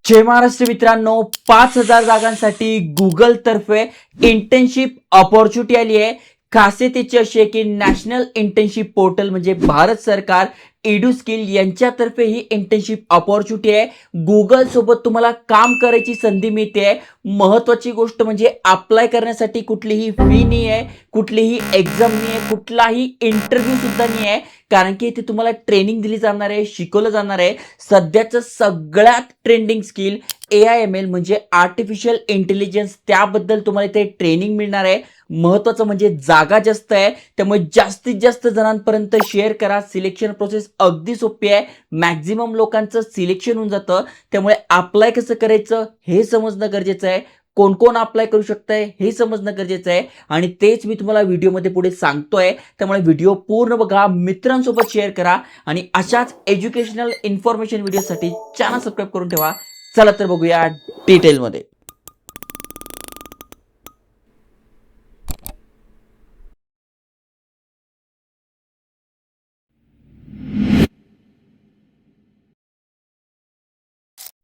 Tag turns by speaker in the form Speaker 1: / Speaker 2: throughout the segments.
Speaker 1: जय महाराष्ट्र मित्रांनो, 5,000 जागांसाठी गुगल तर्फे इंटर्नशिप अपॉर्च्युनिटी आली आहे. खासियत त्याची अशी आहे की नॅशनल इंटर्नशिप पोर्टल म्हणजे भारत सरकार एडुस्किल यांच्यातर्फे ही इंटर्नशिप अपॉर्च्युनिटी आहे. गुगल सोबत तुम्हाला काम करायची संधी मिळते. महत्वाची गोष्ट म्हणजे अप्लाय करण्यासाठी कुठलीही फी नाही आहे, कुठलीही एक्झाम नाही आहे, कुठलाही इंटरव्ह्यू सुद्धा नाही आहे. कारण की इथे तुम्हाला ट्रेनिंग दिली जाणार आहे, शिकवलं जाणार आहे. सध्याचं सगळ्यात ट्रेंडिंग स्किल AI/ML म्हणजे आर्टिफिशियल इंटेलिजन्स, त्याबद्दल तुम्हाला इथे ट्रेनिंग मिळणार आहे. महत्वाचं म्हणजे जागा जास्त आहे, त्यामुळे जास्तीत जास्त जणांपर्यंत शेअर करा. सिलेक्शन प्रोसेस अगदी सोपी आहे. मॅक्झिमम लोकांचं सिलेक्शन होऊन जातं. त्यामुळे अप्लाय कसं करायचं हे समजणं गरजेचं आहे. कोण कोण अप्लाय करू शकतंय हे समजणं गरजेचं आहे आणि तेच मी तुम्हाला व्हिडिओमध्ये पुढे सांगतोय. त्यामुळे व्हिडिओ पूर्ण बघा, मित्रांसोबत शेअर करा आणि अशाच एज्युकेशनल इन्फॉर्मेशन व्हिडिओसाठी चॅनल सबस्क्राईब करून ठेवा. चला तर बघूया डिटेलमध्ये.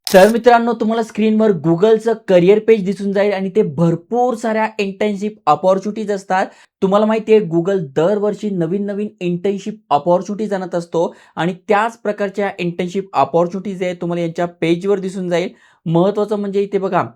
Speaker 1: तर मित्रांनो, तुम्हाला स्क्रीनवर गुगलचं करिअर पेज दिसून जाईल आणि ते भरपूर साऱ्या इंटर्नशिप अपॉर्च्युनिटीज असतात. तुम्हाला माहिती आहे गुगल दरवर्षी नवीन नवीन इंटर्नशिप अपॉर्च्युनिटीज आणत असतो आणि त्याच प्रकारच्या इंटर्नशिप अपॉर्च्युनिटीज आहे तुम्हाला यांच्या पेजवर दिसून जाईल. महत्वाचं म्हणजे इथे बघा,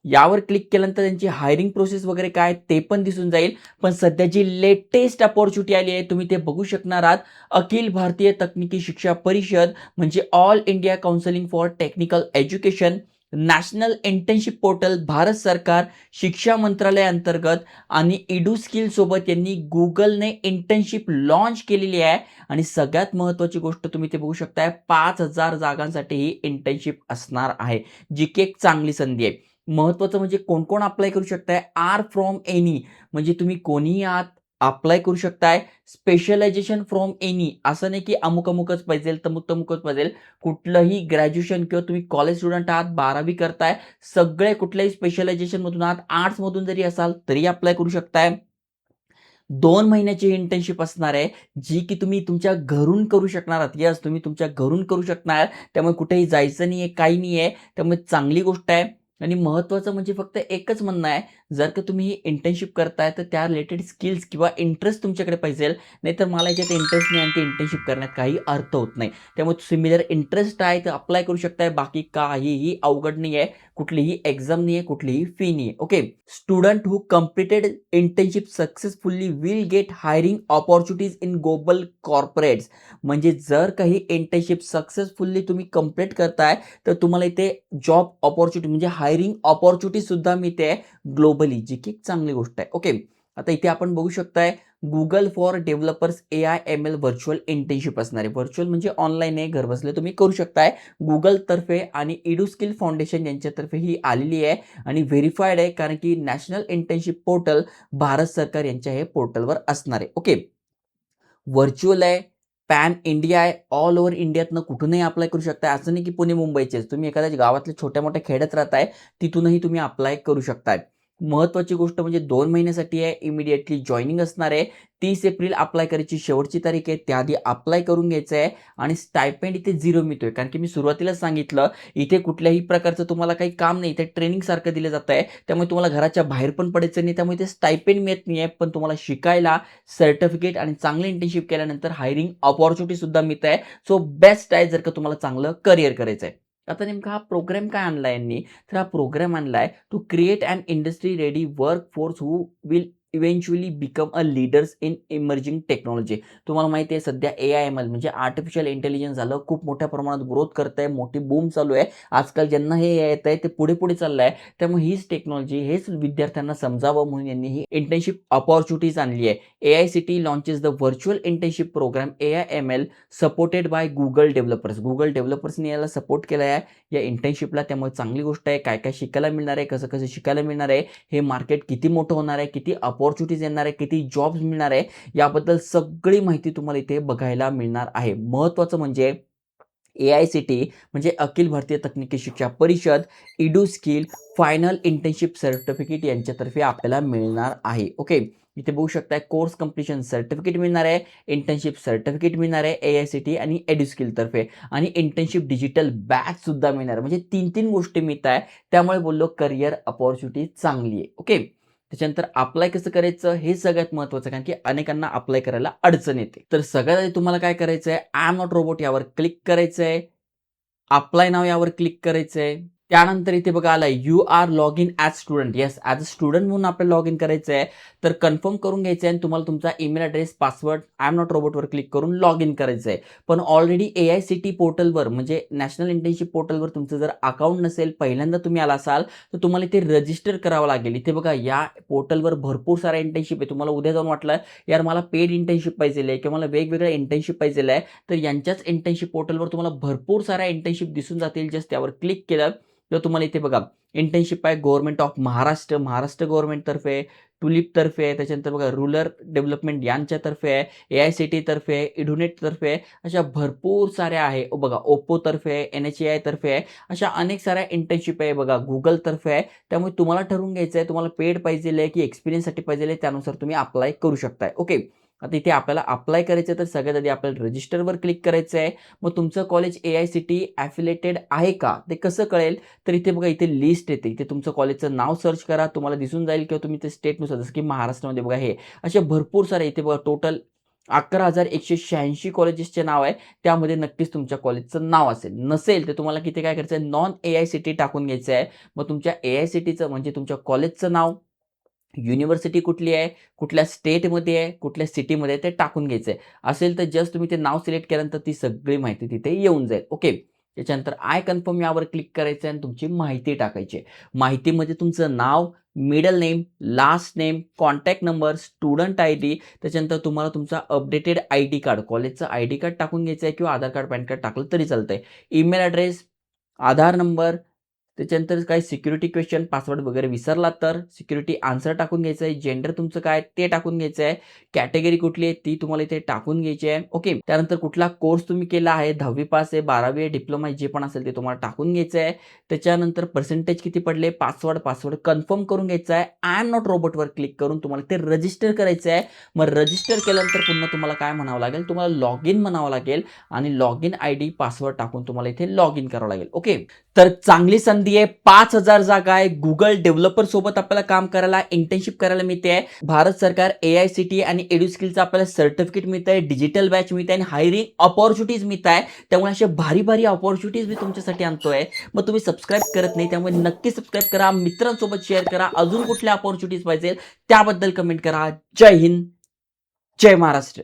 Speaker 1: यावर क्लिक केल्यानंतर त्यांची हायरिंग प्रोसेस वगैरे काय ते पण दिसून जाईल. पण सध्या जी लेटेस्ट अपॉर्च्युनिटी आली आहे तुम्ही ते बघू शकणार आहात. अखिल भारतीय तकनिकी शिक्षा परिषद म्हणजे all India counselling for technical education, national internship portal, Bharat सरकार, शिक्षा मंत्रालय अंतर्गत आणि एडुस्किल सोबत यांनी गुगलने इंटर्नशिप लॉन्च केलेली आहे. आणि सगळ्यात महत्त्वाची गोष्ट तुम्ही ते बघू शकताय, 5,000 जागांसाठी ही इंटर्नशिप असणार आहे, जी की एक चांगली संधी आहे. महत्त्वाचं म्हणजे कोण कोण अप्लाय करू शकताय, आर फ्रॉम एनी म्हणजे तुम्ही कोणीही आहात अप्लाय करू शकताय. स्पेशलायझेशन फ्रॉम एनी असं नाही की अमुक अमुकच पाहिजे, तमुक तमुकच पाहिजे. कुठलंही ग्रॅज्युएशन किंवा तुम्ही कॉलेज स्टुडंट आहात, 12वी करताय, सगळे कुठल्याही स्पेशलायझेशन मधून आहात, आर्ट्स मधून जरी असाल तरी अप्लाय करू शकताय. 2 महिन्याची इंटर्नशिप असणार आहे, जी की तुम्ही तुमच्या घरून करू शकणार आहात. यस, तुम्ही तुमच्या घरून करू शकणार. त्यामुळे कुठेही जायचं नाहीये, काही नाहीये. त्यामुळे चांगली गोष्ट आहे. आणि महत्त्वाचं म्हणजे फक्त एकच म्हणणं आहे, जर का तुम्ही ही इंटर्नशिप करताय तर त्या रिलेटेड स्किल्स किंवा इंटरेस्ट तुमच्याकडे पाहिजे. नाहीतर मला याच्यात इंटरेस्ट नाही आणि ते इंटर्नशिप करण्यात काही अर्थ होत नाही. त्यामुळे सिमिलर इंटरेस्ट आहे तर अप्लाय करू शकताय. बाकी काहीही अवघड नाही आहे. कुठलीही एक्झाम नाही आहे, कुठलीही फी नाही आहे. Okay. Student who completed internship successfully will get hiring opportunities in global corporates. म्हणजे जर काही इंटर्नशिप सक्सेसफुली तुम्ही कंप्लीट करताय तर तुम्हाला इथे जॉब अपॉर्च्युनिटी म्हणजे हायरिंग अपॉर्च्युनिटी सुद्धा मिळते ग्लोबली, जी की एक चांगली गोष्ट आहे. ओके. आता इथे आपण बघू शकताय Google for developers AI/ML virtual internship असणार आहे. व्हर्च्युअल म्हणजे ऑनलाईन आहे, घर बसले तुम्ही करू शकताय. गुगल तर्फे आणि एडुस्किल फाउंडेशन यांच्यातर्फे ही आलेली आहे आणि व्हेरीफाईड आहे, कारण की नॅशनल इंटर्नशिप पोर्टल भारत सरकार यांच्या हे पोर्टलवर असणार आहे. ओके. व्हर्च्युअल आहे, पॅन इंडिया आहे, ऑल ओव्हर इंडियातनं कुठूनही अप्लाय करू शकताय. असं नाही की पुणे मुंबईचेच, तुम्ही एखाद्या गावातल्या छोट्या मोठ्या खेड्यात राहताय तिथूनही तुम्ही अप्लाय करू शकताय. महत्वाची गोष्ट म्हणजे 2 महिन्यासाठी आहे, इमिडिएटली जॉईनिंग असणार आहे. 30 एप्रिल अप्लाय करायची शेवटची तारीख आहे, त्याआधी अप्लाय करून घ्यायचं आहे. आणि स्टायपेंड इथे 0 मिळतोय, कारण की मी सुरुवातीलाच सांगितलं इथे कुठल्याही प्रकारचं तुम्हाला काही काम नाही, इथे ट्रेनिंग सारखं दिलं जात आहे. त्यामुळे तुम्हाला घराच्या बाहेर पण पडायचं नाही, त्यामुळे इथे स्टायपेंड मिळत नाही आहे. पण तुम्हाला शिकायला सर्टिफिकेट आणि चांगली इंटर्नशिप केल्यानंतर हायरिंग अपॉर्च्युनिटी सुद्धा मिळत आहे. सो बेस्ट आहे जर का तुम्हाला चांगलं करिअर करायचं आहे. आता नेमका हा प्रोग्राम काय आणलाय यांनी, तर हा प्रोग्राम आणलाय to create an industry ready work force who will eventually become a leaders in emerging technology. तुम्हाला माहिती आहे सध्या AI/ML म्हणजे आर्टिफिशियल इंटेलिजन्स झालं, खूप मोठ्या प्रमाणात ग्रोथ करत आहे, मोठी बूम चालू आहे. आजकाल ज्यांना हे येत आहे ते पुढे पुढे चाललं आहे. त्यामुळे हीच टेक्नॉलॉजी हेच विद्यार्थ्यांना समजावं म्हणून यांनी ही इंटर्नशिप अपॉर्च्युनिटीज आणली आहे. AICTE launches the virtual internship program AI/ML supported by Google developers. Google डेव्हलपर्सने याला सपोर्ट केला आहे या इंटर्नशिपला. त्यामुळे चांगली गोष्ट आहे. काय काय शिकायला मिळणार आहे, कसं कसं शिकायला मिळणार आहे, हे मार्केट किती मोठं होणार आहे, किती अपॉर्च्युनिटीज येणार आहे, किती जॉब्स मिळणार आहे, याबद्दल सगळी माहिती तुम्हाला इथे बघायला मिळणार आहे. महत्त्वाचं म्हणजे AICTE म्हणजे अखिल भारतीय तकनिकी शिक्षा परिषद, एडुस्किल, फायनल इंटर्नशिप सर्टिफिकेट यांच्यातर्फे आपल्याला मिळणार आहे. ओके. इथे बघू शकताय कोर्स कंप्लीशन सर्टिफिकेट मिळणार आहे, इंटर्नशिप सर्टिफिकेट मिळणार आहे AICTE आणि एड्युस्किल तर्फे आणि इंटर्नशिप डिजिटल बॅच सुद्धा मिळणार आहे. म्हणजे 3 गोष्टी मिळत आहे. त्यामुळे बोललो करियर अपॉर्च्युनिटी चांगली आहे. ओके. त्याच्यानंतर अप्लाय कसं करायचं हे सगळ्यात महत्त्वाचं, कारण की अनेकांना अप्लाय करायला अडचण येते. तर सगळ्यात आधी तुम्हाला काय करायचं आहे, आय एम नॉट रोबोट यावर क्लिक करायचं आहे. अप्लाय नाव यावर क्लिक करायचंय. त्यानंतर इथे बघा आलाय you are log in as student. Yes, as a student म्हणून आपल्याला लॉग इन करायचं आहे. तर कन्फर्म करून घ्यायचं आहे आणि तुम्हाला तुमचा email address, password I am not रोबोटवर क्लिक करून लॉग इन करायचं आहे. पण ऑलरेडी AICTE पोर्टलवर म्हणजे नॅशनल इंटर्नशिप पोर्टलवर तुमचं जर अकाउंट नसेल, पहिल्यांदा तुम्ही आला असाल, तर तुम्हाला इथे रजिस्टर करावं लागेल. इथे बघा या पोर्टलवर भरपूर साऱ्या इंटर्नशिप आहे. तुम्हाला उद्या जाऊन वाटलं, यार मला पेड इंटर्नशिप पाहिजे आहे किंवा मला वेगवेगळ्या इंटर्नशिप पाहिजे आहे, तर यांच्याच इंटर्नशिप पोर्टलवर तुम्हाला भरपूर साऱ्या इंटर्नशिप दिसून जातील. जस्ट त्यावर क्लिक केलं तर तुम्हाला इथे बघा इंटर्नशिप आहे गव्हर्नमेंट ऑफ महाराष्ट्र, महाराष्ट्र गव्हर्नमेंटतर्फे, टुलिपतर्फे आहे, त्याच्यानंतर बघा रुरल डेव्हलपमेंट यांच्यातर्फे आहे, AICTE तर्फे आहे, इडुनेटतर्फे आहे, अशा भरपूर साऱ्या आहे. बघा ओप्पोतर्फे आहे, NHAI तर्फे आहे, अशा अनेक साऱ्या इंटर्नशिप आहे. बघा गुगलतर्फे आहे. त्यामुळे तुम्हाला ठरवून घ्यायचं आहे तुम्हाला पेड पाहिजे आहे की एक्सपिरियन्ससाठी पाहिजे आहे, त्यानुसार तुम्ही अप्लाय करू शकताय. ओके. आता इथे आपल्याला अप्लाय करायचं तर सगळ्यात आधी आपल्याला रजिस्टरवर क्लिक करायचं आहे. मग तुमचं कॉलेज AICTE ॲफिलेटेड आहे का ते कसं कळेल, तर इथे बघा इथे लिस्ट येते. इथे तुमचं कॉलेजचं नाव सर्च करा, तुम्हाला दिसून जाईल किंवा तुम्ही ते स्टेटनुसार जसं की महाराष्ट्रामध्ये बघा हे असे भरपूर सारे इथे बघा टोटल 11,186 कॉलेजेसचे नाव आहे. त्यामध्ये नक्कीच तुमच्या कॉलेजचं नाव असेल. नसेल तर तुम्हाला किती काय करायचं आहे, नॉन AICTE टाकून घ्यायचं आहे. मग तुमच्या AICTEचं म्हणजे तुमच्या कॉलेजचं नाव, युनिव्हर्सिटी कुठली आहे, कुठल्या स्टेटमध्ये आहे, कुठल्या सिटीमध्ये आहे ते टाकून घ्यायचं आहे. असेल तर जस्ट तुम्ही ते नाव सिलेक्ट केल्यानंतर ती सगळी माहिती तिथे येऊन जाईल. ओके. त्याच्यानंतर आय कन्फर्म यावर क्लिक करायचं आहे आणि तुमची माहिती टाकायची आहे. माहितीमध्ये तुमचं नाव, middle name, last name, contact number, student ID, त्याच्यानंतर तुम्हाला तुमचा अपडेटेड ID कार्ड, कॉलेजचं ID कार्ड टाकून घ्यायचं आहे किंवा आधार कार्ड, पॅन कार्ड टाकलं तरी चालतंय. ईमेल ॲड्रेस, आधार नंबर, त्याच्यानंतर काही सिक्युरिटी क्वेश्चन, पासवर्ड वगैरे विसरलात तर सिक्युरिटी आन्सर टाकून घ्यायचं आहे. जेंडर तुमचं काय ते टाकून घ्यायचं आहे. कॅटेगरी कुठली आहे ती तुम्हाला इथे टाकून घ्यायची आहे. ओके. त्यानंतर कुठला कोर्स तुम्ही केला आहे, 10वी पास आहे, 12वी आहे, डिप्लोमा जे पण असेल ते तुम्हाला टाकून घ्यायचं आहे. त्याच्यानंतर पर्सेंटेज किती पडले, पासवर्ड कन्फर्म करून घ्यायचा आहे. आय एम नॉट रोबोटवर क्लिक करून तुम्हाला ते रजिस्टर करायचं आहे. मग रजिस्टर केल्यानंतर पुन्हा तुम्हाला काय म्हणावं लागेल, तुम्हाला लॉग इन म्हणावं लागेल आणि लॉग इन ID, पासवर्ड टाकून तुम्हाला इथे लॉग इन करावं लागेल. ओके. तर चांगली संधी आहे. 5,000 जागा आहे. गुगल डेव्हलपर सोबत आपल्याला काम करायला, इंटर्नशिप करायला मिळते आहे. भारत सरकार AICTE आणि एड्युस्किलचं आपल्याला सर्टिफिकेट मिळत आहे, डिजिटल बॅच मिळत आहे आणि हायरिंग अपॉर्च्युनिटीज मिळत आहे. त्यामुळे अशा भारी भारी अपॉर्च्युनिटीज मी तुमच्यासाठी आणतोय. मग तुम्ही सबस्क्राईब करत नाही, त्यामुळे नक्की सबस्क्राईब करा, मित्रांसोबत शेअर करा. अजून कुठल्या अपॉर्च्युनिटीज पाहिजे त्याबद्दल कमेंट करा. जय हिंद, जय महाराष्ट्र.